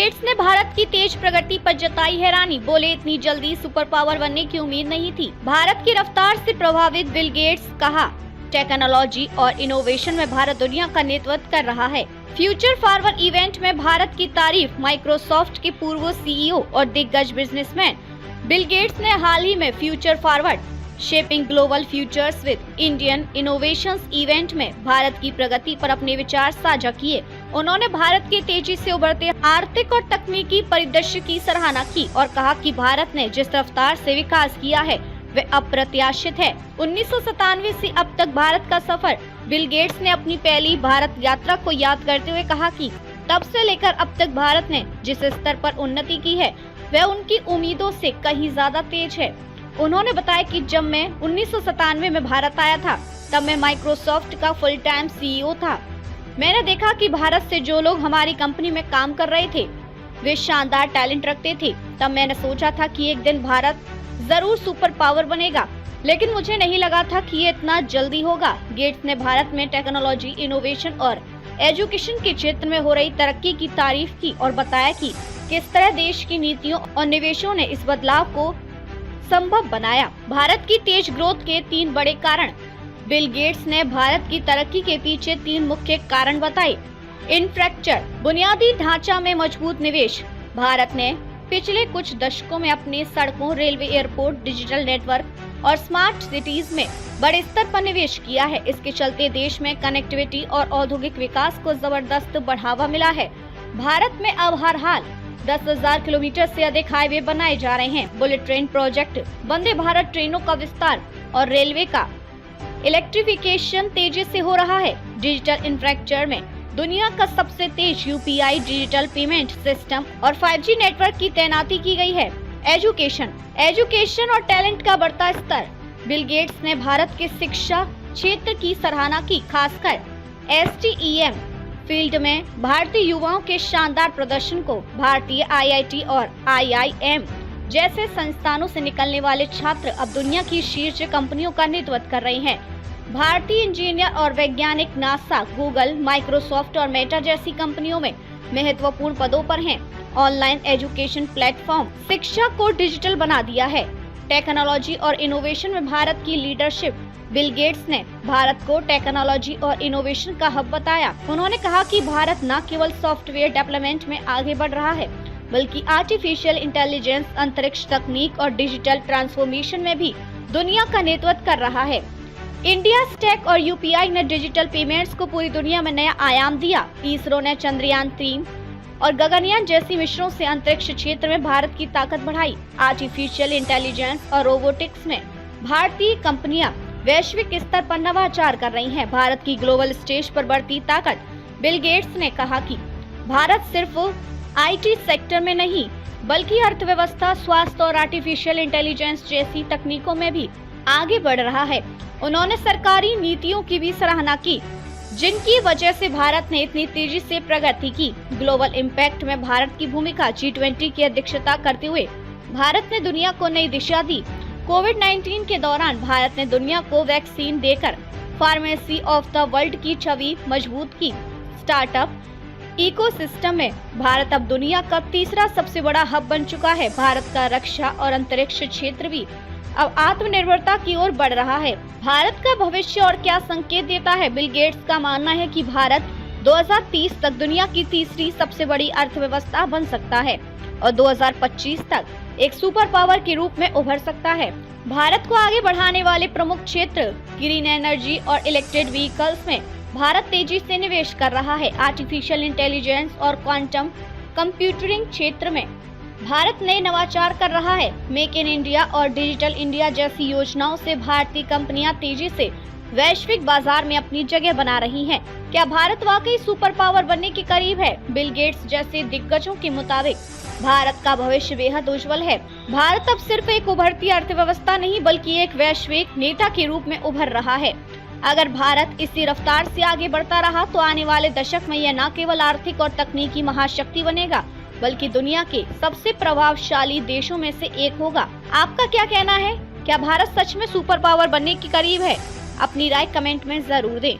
Gets ने भारत की तेज प्रगति पर जताई हैरानी, बोले इतनी जल्दी सुपर पावर बनने की उम्मीद नहीं थी। भारत की रफ्तार से प्रभावित बिल गेट्स, कहा टेक्नोलॉजी और इनोवेशन में भारत दुनिया का नेतृत्व कर रहा है। फ्यूचर फॉरवर्ड इवेंट में भारत की तारीफ माइक्रोसॉफ्ट के पूर्व सीईओ और दिग्गज बिजनेसमैन बिल गेट्स ने हाल ही में future forward shaping global futures with Indian innovations event में भारत की प्रगति पर अपने विचार साझा किए। उन्होंने भारत के तेजी से उभरते आर्थिक और तकनीकी परिदृश्य की सराहना की और कहा कि भारत ने जिस रफ्तार से विकास किया है वह अप्रत्याशित है। 1997 से अब तक भारत का सफर। बिल गेट्स ने अपनी पहली भारत यात्रा को याद करते हुए कहा कि तब से लेकर अब तक भारत ने जिस स्तर पर उन्नति की है वह उनकी उम्मीदों से कहीं ज्यादा तेज है। उन्होंने बताया कि जब मैं 1997 में भारत आया था तब मैं माइक्रोसॉफ्ट का फुल टाइम सीईओ था। मैंने देखा कि भारत से जो लोग हमारी कंपनी में काम कर रहे थे वे शानदार टैलेंट रखते थे। तब मैंने सोचा था कि एक दिन भारत जरूर सुपर पावर बनेगा, लेकिन मुझे नहीं लगा था कि ये इतना जल्दी होगा। गेट्स ने भारत में टेक्नोलॉजी, इनोवेशन और एजुकेशन के क्षेत्र में हो रही तरक्की की तारीफ की और बताया कि किस तरह देश की नीतियों और निवेशों ने इस बदलाव को संभव बनाया। भारत की तेज ग्रोथ के 3 बड़े कारण। बिल गेट्स ने भारत की तरक्की के पीछे 3 मुख्य कारण बताए। इंफ्रास्ट्रक्चर, बुनियादी ढांचा में मजबूत निवेश। भारत ने पिछले कुछ दशकों में अपने सड़कों, रेलवे, एयरपोर्ट, डिजिटल नेटवर्क और स्मार्ट सिटीज में बड़े स्तर पर निवेश किया है। इसके चलते देश में कनेक्टिविटी और औद्योगिक विकास को जबरदस्त बढ़ावा मिला है। भारत में अब हर हाल 10,000 किलोमीटर से अधिक हाईवे बनाए जा रहे हैं। Bullet train project, Vande Bharat ट्रेनों का विस्तार और रेलवे का इलेक्ट्रिफिकेशन तेजी से हो रहा है। डिजिटल इंफ्रास्ट्रक्चर में दुनिया का सबसे तेज यूपीआई डिजिटल पेमेंट सिस्टम और 5G नेटवर्क की तैनाती की गई है। एजुकेशन और टैलेंट का बढ़ता स्तर। बिल गेट्स ने भारत के शिक्षा क्षेत्र की सराहना की, खासकर STEM फील्ड में भारतीय युवाओं के शानदार प्रदर्शन को। भारतीय IIT और IIM जैसे संस्थानों से निकलने वाले छात्र अब दुनिया की शीर्ष कंपनियों का नेतृत्व कर रहे हैं। भारतीय इंजीनियर और वैज्ञानिक नासा, गूगल, माइक्रोसॉफ्ट और मेटा जैसी कंपनियों में महत्वपूर्ण पदों पर हैं। ऑनलाइन एजुकेशन प्लेटफॉर्म शिक्षा को डिजिटल बना दिया है। टेक्नोलॉजी और इनोवेशन में भारत की लीडरशिप। बिल गेट्स ने भारत को टेक्नोलॉजी और इनोवेशन का हब बताया। उन्होंने कहा कि भारत न केवल सॉफ्टवेयर डेवलपमेंट में आगे बढ़ रहा है बल्कि आर्टिफिशियल इंटेलिजेंस, अंतरिक्ष तकनीक और डिजिटल ट्रांसफॉर्मेशन में भी दुनिया का नेतृत्व कर रहा है। इंडिया स्टैक और यूपीआई ने डिजिटल पेमेंट्स को पूरी दुनिया में नया आयाम दिया। इसरो ने चंद्रयान 3 और गगनयान जैसी मिशनों से अंतरिक्ष क्षेत्र में भारत की ताकत बढ़ाई। आर्टिफिशियल इंटेलिजेंस और रोबोटिक्स में भारतीय कंपनियां वैश्विक स्तर पर नवाचार कर रही हैं। भारत की ग्लोबल स्टेज पर बढ़ती ताकत। बिल गेट्स ने कहा कि भारत सिर्फ IT सेक्टर में नहीं बल्कि अर्थव्यवस्था, स्वास्थ्य और आर्टिफिशियल इंटेलिजेंस जैसी तकनीकों में भी आगे बढ़ रहा है। उन्होंने सरकारी नीतियों की भी सराहना की जिनकी वजह से भारत ने इतनी तेजी से प्रगति की। ग्लोबल इम्पैक्ट में भारत की भूमिका। G20 की अध्यक्षता करते हुए भारत ने दुनिया को नई दिशा दी। कोविड-19 के दौरान भारत ने दुनिया को वैक्सीन देकर फार्मेसी ऑफ द वर्ल्ड की छवि मजबूत की। स्टार्टअप इकोसिस्टम में भारत अब दुनिया का तीसरा सबसे बड़ा हब बन चुका है। भारत का रक्षा और अंतरिक्ष क्षेत्र भी अब आत्मनिर्भरता की ओर बढ़ रहा है। भारत का भविष्य और क्या संकेत देता है? बिल गेट्स का मानना है कि भारत 2030 तक दुनिया की तीसरी सबसे बड़ी अर्थव्यवस्था बन सकता है और 2025 तक एक सुपर पावर के रूप में उभर सकता है। भारत को आगे बढ़ाने वाले प्रमुख क्षेत्र ग्रीन एनर्जी और इलेक्ट्रिक व्हीकल्स में भारत तेजी से निवेश कर रहा है। आर्टिफिशियल इंटेलिजेंस और क्वांटम कंप्यूटिंग क्षेत्र में भारत नए नवाचार कर रहा है। मेक इन इंडिया और डिजिटल इंडिया जैसी योजनाओं से भारतीय कंपनियां तेजी से वैश्विक बाजार में अपनी जगह बना रही हैं। क्या भारत वाकई सुपर पावर बनने के करीब है? बिल गेट्स जैसे दिग्गजों के मुताबिक भारत का भविष्य बेहद उज्जवल है। भारत अब सिर्फ एक उभरती अर्थव्यवस्था नहीं बल्कि एक वैश्विक नेता के रूप में उभर रहा है। अगर भारत इसी रफ्तार से आगे बढ़ता रहा तो आने वाले दशक में यह न केवल आर्थिक और तकनीकी महाशक्ति बनेगा बल्कि दुनिया के सबसे प्रभावशाली देशों में से एक होगा। आपका क्या कहना है? क्या भारत सच में सुपर पावर बनने के करीब है? अपनी राय कमेंट में जरूर दें।